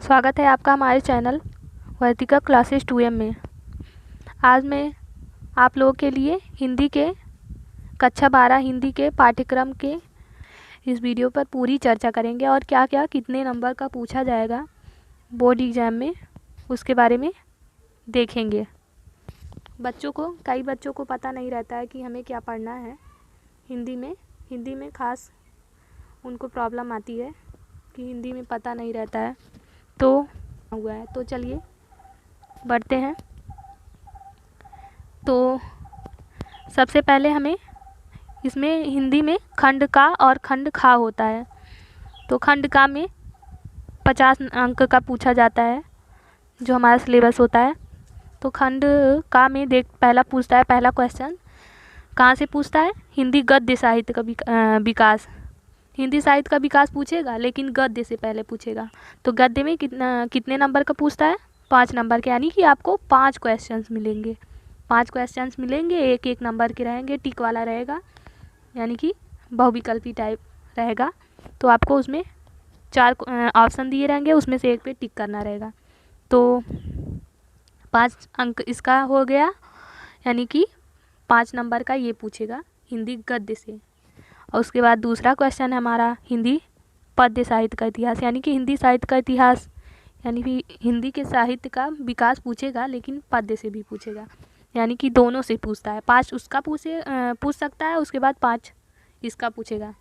स्वागत है आपका हमारे चैनल वर्तिका क्लासेस 2M में। आज मैं आप लोगों के लिए हिंदी के कक्षा 12 हिंदी के पाठ्यक्रम के इस वीडियो पर पूरी चर्चा करेंगे और क्या क्या कितने नंबर का पूछा जाएगा बोर्ड एग्ज़ाम में उसके बारे में देखेंगे। कई बच्चों को पता नहीं रहता है कि हमें क्या पढ़ना है हिंदी में ख़ास उनको प्रॉब्लम आती है कि हिंदी में पता नहीं रहता है तो चलिए बढ़ते हैं। तो सबसे पहले हमें इसमें हिंदी में खंड का और खंड खा होता है। तो खंड का में 50 अंक का पूछा जाता है जो हमारा सिलेबस होता है। तो खंड का में पहला क्वेश्चन कहाँ से पूछता है? हिंदी गद्य साहित्य का विकास। हिंदी साहित्य का विकास पूछेगा लेकिन गद्य से पहले पूछेगा। तो गद्य में कितने नंबर का पूछता है? 5 नंबर के, यानी कि आपको 5 क्वेश्चंस मिलेंगे। 5 क्वेश्चंस मिलेंगे, एक एक नंबर के रहेंगे, टिक वाला रहेगा, यानी कि बहुविकल्पी टाइप रहेगा। तो आपको उसमें 4 ऑप्शन दिए रहेंगे, उसमें से एक पे टिक करना रहेगा। तो 5 अंक इसका हो गया, यानी कि 5 नंबर का ये पूछेगा हिंदी गद्य से। और उसके बाद दूसरा क्वेश्चन है हमारा हिंदी पद्य साहित्य का इतिहास, यानी कि हिंदी साहित्य का इतिहास, यानी कि हिंदी के साहित्य का विकास पूछेगा लेकिन पद्य से भी पूछेगा, यानी कि दोनों से पूछता है। 5 उसका पूछ सकता है, उसके बाद 5 इसका पूछेगा।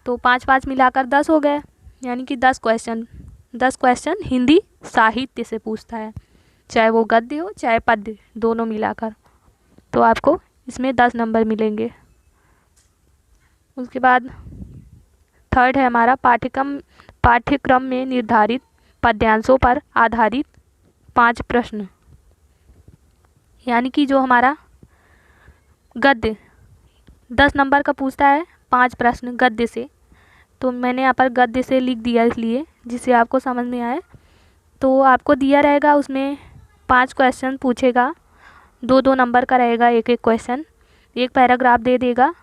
तो 5 मिलाकर 10 हो गए, यानी कि 10 क्वेश्चन हिंदी साहित्य से पूछता है, चाहे वो गद्य हो चाहे पद्य, दोनों मिलाकर। तो आपको इसमें 10 नंबर मिलेंगे। उसके बाद थर्ड है हमारा पाठ्यक्रम में निर्धारित पद्यांशों पर आधारित 5 प्रश्न, यानी कि जो हमारा गद्य 10 नंबर का पूछता है 5 प्रश्न गद्य से। तो मैंने यहाँ पर गद्य से लिख दिया इसलिए जिससे आपको समझ में आए। तो आपको दिया रहेगा, उसमें 5 क्वेश्चन पूछेगा, 2-2 नंबर का रहेगा एक एक क्वेश्चन। एक पैराग्राफ दे देगा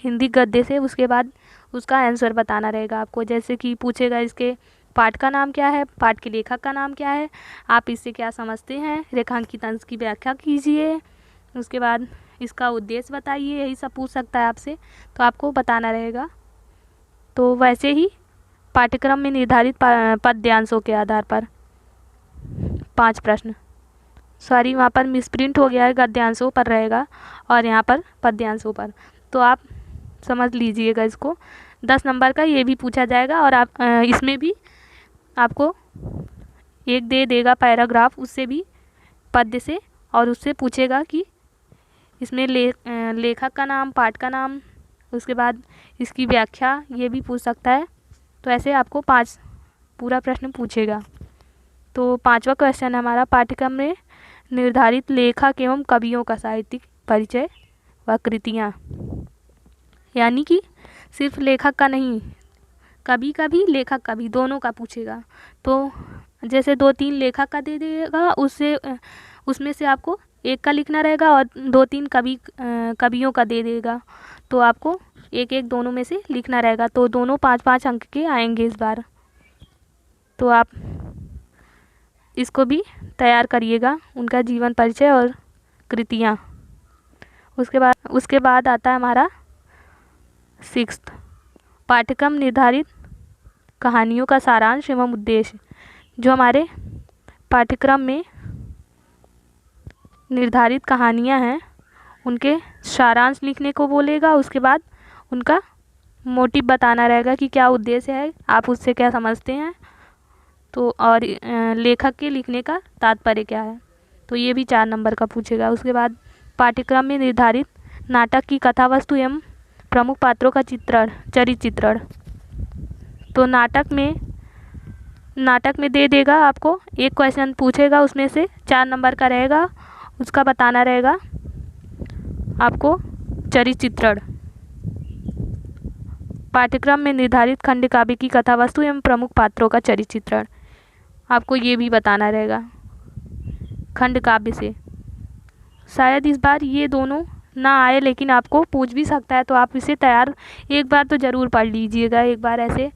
हिंदी गद्य से, उसके बाद उसका आंसर बताना रहेगा आपको। जैसे कि पूछेगा इसके पाठ का नाम क्या है, पाठ के लेखक का नाम क्या है, आप इससे क्या समझते हैं, रेखांकित अंश की व्याख्या कीजिए, उसके बाद इसका उद्देश्य बताइए, यही सब पूछ सकता है आपसे, तो आपको बताना रहेगा। तो वैसे ही पाठ्यक्रम में निर्धारित पद्यांशों के आधार पर 5 प्रश्न, सॉरी वहाँ पर मिसप्रिंट हो गया है, गद्यांशों पर रहेगा और यहाँ पर पद्यांशों पर। तो आप समझ लीजिएगा इसको। 10 नंबर का ये भी पूछा जाएगा और आप इसमें भी आपको एक दे देगा पैराग्राफ, उससे भी पद्य से, और उससे पूछेगा कि इसमें लेखक का नाम, पाठ का नाम, उसके बाद इसकी व्याख्या, ये भी पूछ सकता है। तो ऐसे आपको 5 पूरा प्रश्न पूछेगा। तो 5वां क्वेश्चन है हमारा पाठ्यक्रम में निर्धारित लेखक एवं कवियों का साहित्यिक परिचय व कृतियाँ, यानी कि सिर्फ लेखक का नहीं, कवि का भी लेखक का भी, दोनों का पूछेगा। तो जैसे 2-3 लेखक का दे देगा, उसमें से आपको एक का लिखना रहेगा, और 2-3 कवियों का दे देगा, तो आपको एक एक दोनों में से लिखना रहेगा। तो दोनों 5-5 अंक के आएंगे इस बार। तो आप इसको भी तैयार करिएगा, उनका जीवन परिचय और कृतियाँ। उसके बाद आता है हमारा 6th पाठ्यक्रम निर्धारित कहानियों का सारांश एवं उद्देश्य। जो हमारे पाठ्यक्रम में निर्धारित कहानियाँ हैं उनके सारांश लिखने को बोलेगा, उसके बाद उनका मोटिव बताना रहेगा कि क्या उद्देश्य है, आप उससे क्या समझते हैं, तो और लेखक के लिखने का तात्पर्य क्या है। तो ये भी 4 नंबर का पूछेगा। उसके बाद पाठ्यक्रम में निर्धारित नाटक की कथा वस्तु एवं प्रमुख पात्रों का चरित्र चित्रण। तो नाटक में दे देगा आपको, एक क्वेश्चन पूछेगा, उसमें से 4 नंबर का रहेगा, उसका बताना रहेगा आपको चरित्र चित्रण। पाठ्यक्रम में निर्धारित खंड काव्य की कथा वस्तु एवं प्रमुख पात्रों का चरित्र चित्रण, आपको ये भी बताना रहेगा खंड काव्य से। शायद इस बार ये दोनों ना आए, लेकिन आपको पूछ भी सकता है, तो आप इसे तैयार एक बार तो ज़रूर पढ़ लीजिएगा, एक बार ऐसे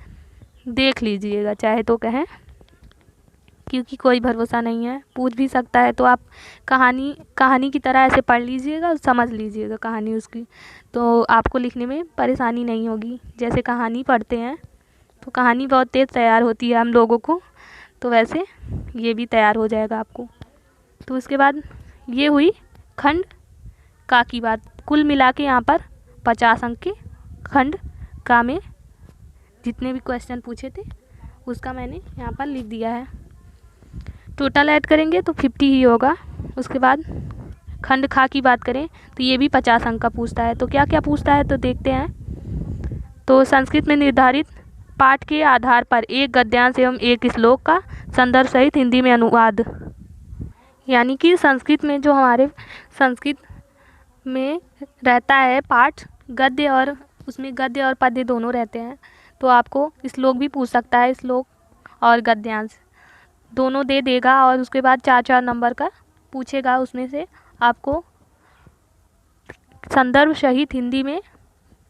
देख लीजिएगा, चाहे तो कहें। क्योंकि कोई भरोसा नहीं है, पूछ भी सकता है। तो आप कहानी की तरह ऐसे पढ़ लीजिएगा और समझ लीजिएगा कहानी उसकी, तो आपको लिखने में परेशानी नहीं होगी। जैसे कहानी पढ़ते हैं तो कहानी बहुत तेज़ तैयार होती है हम लोगों को, तो वैसे ये भी तैयार हो जाएगा आपको। तो उसके बाद ये हुई खंड का की बात। कुल मिला के यहाँ पर 50 अंक के खंड का में जितने भी क्वेश्चन पूछे थे उसका मैंने यहाँ पर लिख दिया है। टोटल ऐड करेंगे तो 50 ही होगा। उसके बाद खंड खा की बात करें तो ये भी 50 अंक का पूछता है। तो क्या क्या पूछता है तो देखते हैं। तो संस्कृत में निर्धारित पाठ के आधार पर एक गद्यांश एवं एक श्लोक का संदर्भ सहित हिंदी में अनुवाद। यानी कि संस्कृत में जो हमारे संस्कृत में रहता है पाठ, गद्य और उसमें गद्य और पद्य दोनों रहते हैं। तो आपको श्लोक भी पूछ सकता है, श्लोक और गद्यांश दोनों दे देगा और उसके बाद 4-4 नंबर का पूछेगा। उसमें से आपको संदर्भ सहित हिंदी में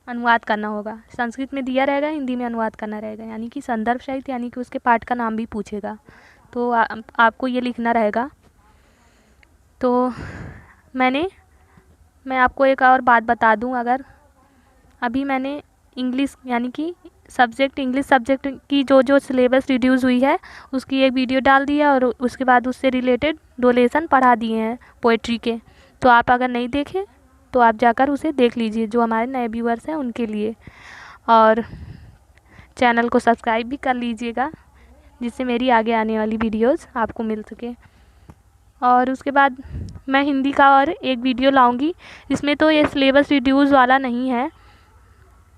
अनुवाद करना होगा। संस्कृत में दिया रहेगा, हिंदी में अनुवाद करना रहेगा। यानी कि संदर्भ सहित यानी कि उसके पाठ का नाम भी पूछेगा, तो आपको ये लिखना रहेगा। तो मैं आपको एक और बात बता दूं, अगर अभी मैंने इंग्लिश यानी कि इंग्लिश सब्जेक्ट की जो सिलेबस रिड्यूस हुई है उसकी एक वीडियो डाल दी है और उसके बाद उससे रिलेटेड 2 लेसन पढ़ा दिए हैं पोइट्री के। तो आप अगर नहीं देखें तो आप जाकर उसे देख लीजिए, जो हमारे नए व्यूअर्स हैं उनके लिए। और चैनल को सब्सक्राइब भी कर लीजिएगा जिससे मेरी आगे आने वाली वीडियोज़ आपको मिल सके। और उसके बाद मैं हिंदी का और एक वीडियो लाऊंगी। इसमें तो ये सिलेबस रिड्यूस वाला नहीं है,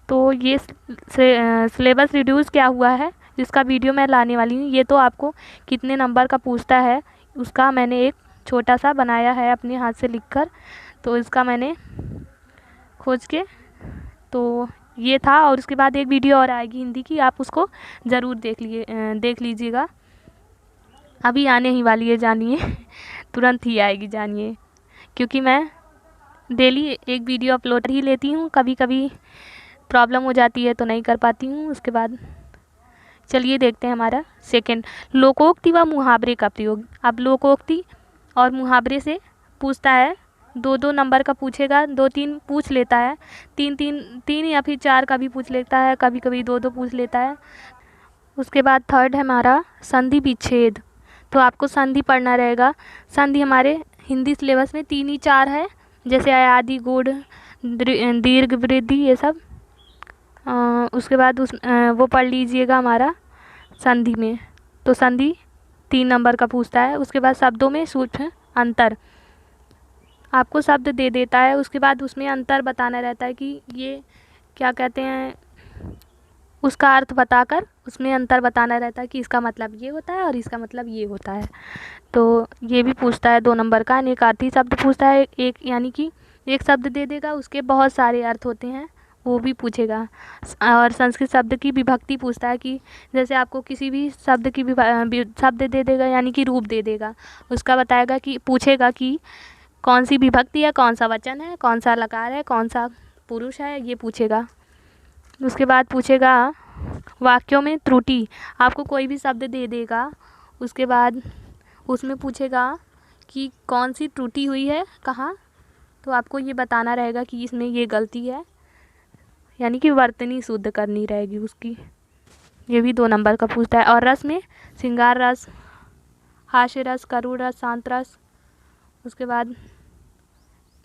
तो ये सिलेबस रिड्यूस क्या हुआ है जिसका वीडियो मैं लाने वाली हूँ। ये तो आपको कितने नंबर का पूछता है उसका मैंने एक छोटा सा बनाया है अपने हाथ से लिखकर, तो इसका मैंने खोज के तो ये था। और उसके बाद एक वीडियो और आएगी हिंदी की, आप उसको ज़रूर देख लीजिएगा। अभी आने ही वाली है, जानिए तुरंत ही आएगी, जानिए। क्योंकि मैं डेली एक वीडियो अपलोड ही लेती हूँ, कभी कभी प्रॉब्लम हो जाती है तो नहीं कर पाती हूँ। उसके बाद चलिए देखते हैं हमारा सेकंड, लोकोक्ति व मुहावरे का प्रयोग। अब लोकोक्ति और मुहावरे से पूछता है, 2-2 नंबर का पूछेगा, 2-3 पूछ लेता है, 3 या फिर 4 का भी पूछ लेता है, कभी कभी 2-2 पूछ लेता है। उसके बाद थर्ड है हमारा संधि विच्छेद। तो आपको संधि पढ़ना रहेगा। संधि हमारे हिंदी सिलेबस में 3 ही 4 है, जैसे आदि, गुण, दीर्घ, वृद्धि, ये सब। उसके बाद वो पढ़ लीजिएगा हमारा संधि में। तो संधि 3 नंबर का पूछता है। उसके बाद शब्दों में सूक्ष्म अंतर, आपको शब्द दे देता है, उसके बाद उसमें अंतर बताना रहता है कि ये क्या कहते हैं, उसका अर्थ बताकर उसमें अंतर बताना रहता है कि इसका मतलब ये होता है और इसका मतलब ये होता है। तो ये भी पूछता है 2 नंबर का। अनेकार्थी शब्द पूछता है, एक यानी कि एक शब्द दे देगा, उसके बहुत सारे अर्थ होते हैं, वो भी पूछेगा। और संस्कृत शब्द की विभक्ति पूछता है कि जैसे आपको किसी भी शब्द की शब्द दे देगा यानी कि रूप दे देगा, उसका बताएगा कि पूछेगा कि कौन सी विभक्ति है, कौन सा वचन है, कौन सा लकार है, कौन सा पुरुष है, ये पूछेगा। उसके बाद पूछेगा वाक्यों में त्रुटि, आपको कोई भी शब्द दे देगा, उसके बाद उसमें पूछेगा कि कौन सी त्रुटि हुई है, कहाँ। तो आपको ये बताना रहेगा कि इसमें ये गलती है, यानी कि वर्तनी शुद्ध करनी रहेगी उसकी। ये भी 2 नंबर का पूछता है। और रस में श्रृंगार रस, हास्य रस, करुण रस, शांत रस। उसके बाद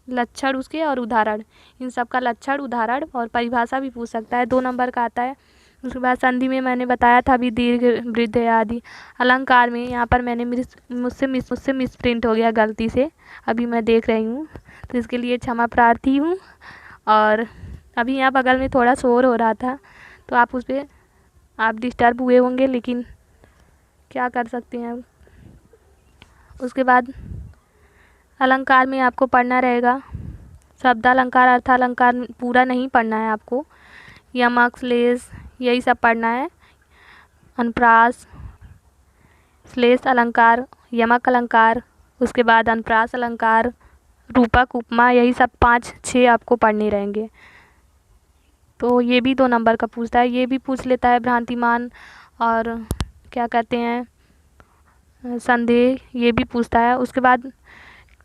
लक्षण उसके और उदाहरण, इन सब का लक्षण, उदाहरण और परिभाषा भी पूछ सकता है, 2 नंबर का आता है। उसके बाद संधि में मैंने बताया था अभी, दीर्घ, वृद्ध आदि। अलंकार में यहाँ पर मैंने मुझसे मिसप्रिंट हो गया गलती से, अभी मैं देख रही हूँ, तो इसके लिए क्षमा प्रार्थी हूँ। और अभी यहाँ बगल में थोड़ा शोर हो रहा था तो आप उस पर आप डिस्टर्ब हुए होंगे, लेकिन क्या कर सकते हैं अब। उसके बाद अलंकार में आपको पढ़ना रहेगा शब्दालंकार, अर्थालंकार पूरा नहीं पढ़ना है आपको, यमक, श्लेष, यही सब पढ़ना है। अनुप्रास, श्लेष अलंकार, यमक अलंकार, उसके बाद अनुप्रास अलंकार, रूपक, उपमा, यही सब 5-6 आपको पढ़ने रहेंगे। तो ये भी 2 नंबर का पूछता है। ये भी पूछ लेता है भ्रांतिमान और क्या कहते हैं, संदेह ये भी पूछता है। उसके बाद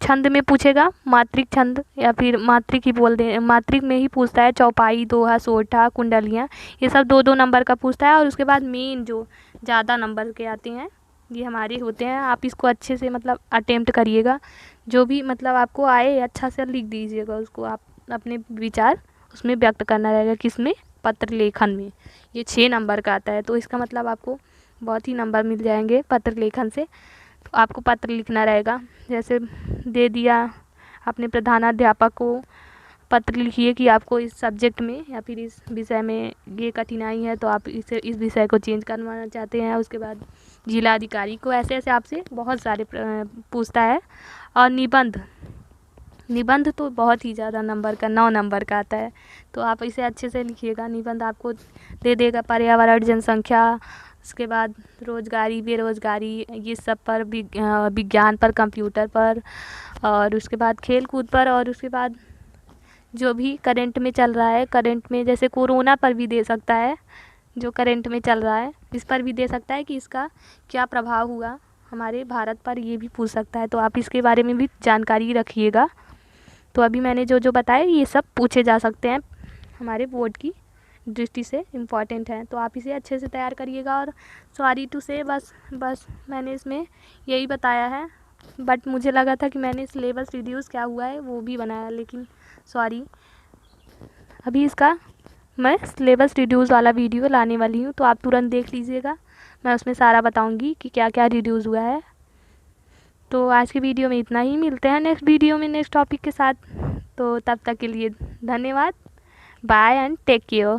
छंद में पूछेगा, मात्रिक छंद या फिर मात्रिक ही बोल दें, मात्रिक में ही पूछता है, चौपाई, दोहा, सोठा, कुंडलियाँ, ये सब 2-2 नंबर का पूछता है। और उसके बाद मेन जो ज़्यादा नंबर के आते हैं ये हमारे होते हैं। आप इसको अच्छे से मतलब अटेम्प्ट करिएगा, जो भी मतलब आपको आए अच्छा से लिख दीजिएगा उसको। आप अपने विचार उसमें व्यक्त करना रहेगा, किसमें, पत्र लेखन में। ये 6 नंबर का आता है, तो इसका मतलब आपको बहुत ही नंबर मिल जाएंगे पत्र लेखन से। तो आपको पत्र लिखना रहेगा, जैसे दे दिया अपने प्रधानाध्यापक को पत्र लिखिए कि आपको इस सब्जेक्ट में या फिर इस विषय में ये कठिनाई है, तो आप इस विषय को चेंज करवाना चाहते हैं। उसके बाद जिला अधिकारी को, ऐसे ऐसे आपसे बहुत सारे पूछता है। और निबंध, निबंध तो बहुत ही ज़्यादा नंबर का, 9 नंबर का आता है, तो आप इसे अच्छे से लिखिएगा। निबंध आपको दे देगा पर्यावरण, जनसंख्या, उसके बाद रोजगारी, बेरोजगारी, ये सब पर, विज्ञान पर, कंप्यूटर पर, और उसके बाद खेल कूद पर, और उसके बाद जो भी करंट में चल रहा है, करंट में जैसे कोरोना पर भी दे सकता है, जो करंट में चल रहा है इस पर भी दे सकता है कि इसका क्या प्रभाव हुआ हमारे भारत पर, ये भी पूछ सकता है। तो आप इसके बारे में भी जानकारी रखिएगा। तो अभी मैंने जो जो बताया ये सब पूछे जा सकते हैं, हमारे बोर्ड की दृष्टि से इम्पॉर्टेंट है, तो आप इसे अच्छे से तैयार करिएगा। और सॉरी टू से बस मैंने इसमें यही बताया है, बट मुझे लगा था कि मैंने सिलेबस रिड्यूस क्या हुआ है वो भी बनाया, लेकिन सॉरी, अभी इसका मैं सिलेबस रिड्यूस वाला वीडियो लाने वाली हूँ, तो आप तुरंत देख लीजिएगा। मैं उसमें सारा बताऊँगी कि क्या क्या रिड्यूस हुआ है। तो आज की वीडियो में इतना ही, मिलते हैं नेक्स्ट वीडियो में नेक्स्ट टॉपिक के साथ। तो तब तक के लिए धन्यवाद, बाय एंड टेक केयर।